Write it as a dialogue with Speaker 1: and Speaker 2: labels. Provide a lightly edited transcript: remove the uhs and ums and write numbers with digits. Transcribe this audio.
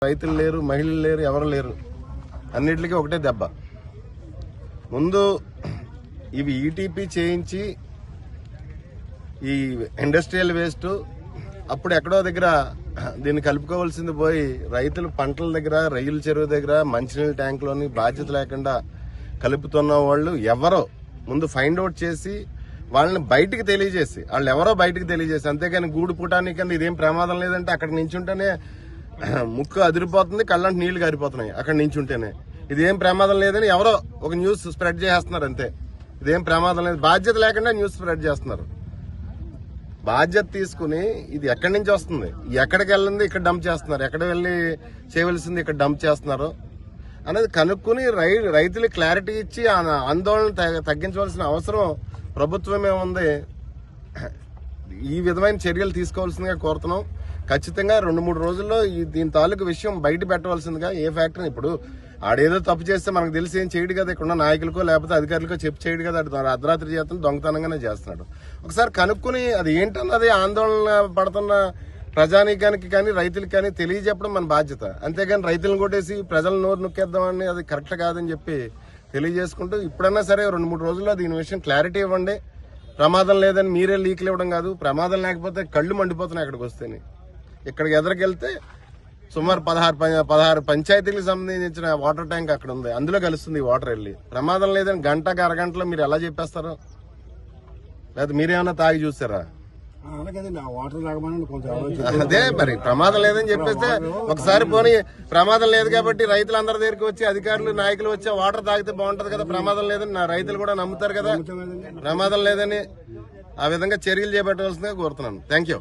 Speaker 1: రైతులు లేరు, మహిళలు లేరు, ఎవరు లేరు. అన్నిటికీ ఒకటే దెబ్బ. ముందు ఇవి ఈటీపీ చేయించి ఈ ఇండస్ట్రియల్ వేస్ట్ అప్పుడు ఎక్కడో దగ్గర దీన్ని కలుపుకోవాల్సింది పోయి రైతులు పంటల దగ్గర, రొయ్యల చెరువు దగ్గర, మంచినీళ్ళ ట్యాంకులోని బాధ్యత లేకుండా కలుపుతున్న వాళ్ళు ఎవరో ముందు ఫైండ్ అవుట్ చేసి వాళ్ళని బయటికి తెలియజేసి, వాళ్ళు ఎవరో బయటికి తెలియజేసి, అంతేగాని గూడు పుటానికి కింద ఇదేం ప్రమాదం లేదంటే అక్కడ నించుంటేనే ముక్కు అదిరిపోతుంది, కళ్ళంటి నీళ్లు గారిపోతున్నాయి. అక్కడ నించుంటేనే ఇదేం ప్రమాదం లేదని ఎవరో ఒక న్యూస్ స్ప్రెడ్ చేస్తున్నారు అంతే. ఇదేం ప్రమాదం లేదు, బాధ్యత లేకుండా న్యూస్ స్ప్రెడ్ చేస్తున్నారు. బాధ్యత తీసుకుని ఇది ఎక్కడి నుంచి వస్తుంది, ఎక్కడికి వెళ్ళింది ఇక్కడ డంప్ చేస్తున్నారు, ఎక్కడ వెళ్ళి చేయవలసింది ఇక్కడ డంప్ చేస్తున్నారు అనేది కనుక్కుని రైతులకు క్లారిటీ ఇచ్చి ఆందోళన తగ్గించవలసిన అవసరం ప్రభుత్వమే ఉంది. ఈ విధమైన చర్యలు తీసుకోవాల్సిందిగా కోరుతున్నాం. ఖచ్చితంగా 2-3 రోజుల్లో దీని తాలూకు విషయం బయట పెట్టవలసిందిగా. ఏ ఫ్యాక్టరీ ఇప్పుడు ఆడేదో తప్పు చేస్తే మనకు తెలిసి ఏం చేయడు కదా, ఇక్కడ నాయకులకో లేకపోతే అధికారులకో చెప్పి చేయడు కదా, అర్ధరాత్రి చేస్తున్న దొంగతనంగానే చేస్తున్నాడు. ఒకసారి కనుక్కుని అది ఏంటన్నది ఆందోళన పడుతున్న ప్రజానీకానికి కానీ రైతులకు కానీ తెలియజెప్పడం మన బాధ్యత. అంతేగాని రైతులను కొట్టేసి ప్రజలను నోరు నొక్కేద్దామని అది కరెక్ట్ కాదని చెప్పి తెలియజేసుకుంటూ ఇప్పుడన్నా సరే 2-3 రోజుల్లో దీని విషయం క్లారిటీ ఇవ్వండి. ప్రమాదం లేదని మీరే లీక్లు ఇవ్వడం కాదు, ప్రమాదం లేకపోతే కళ్ళు మండిపోతున్నాయి. అక్కడికి వస్తేనే ఇక్కడికి ఎదురుకెళ్తే సుమారు 16 పంచాయతీలకు సంబంధించిన వాటర్ ట్యాంక్ అక్కడ ఉంది, అందులో కలుస్తుంది ఈ వాటర్ వెళ్ళి. ప్రమాదం లేదని గంటకు అరగంటలో మీరు ఎలా చెప్పేస్తారు? లేదా మీరేమన్నా తాగి చూసారా? అదే మరి ప్రమాదం లేదని చెప్పేస్తే ఒకసారి పోనీ ప్రమాదం లేదు కాబట్టి రైతులందరి దగ్గరికి వచ్చి అధికారులు, నాయకులు వచ్చి వాటర్ తాగితే బాగుంటది కదా, ప్రమాదం లేదని రైతులు కూడా నమ్ముతారు కదా ప్రమాదం లేదని. ఆ విధంగా చర్యలు చేపట్టవలసిందిగా కోరుతున్నాను. Thank you.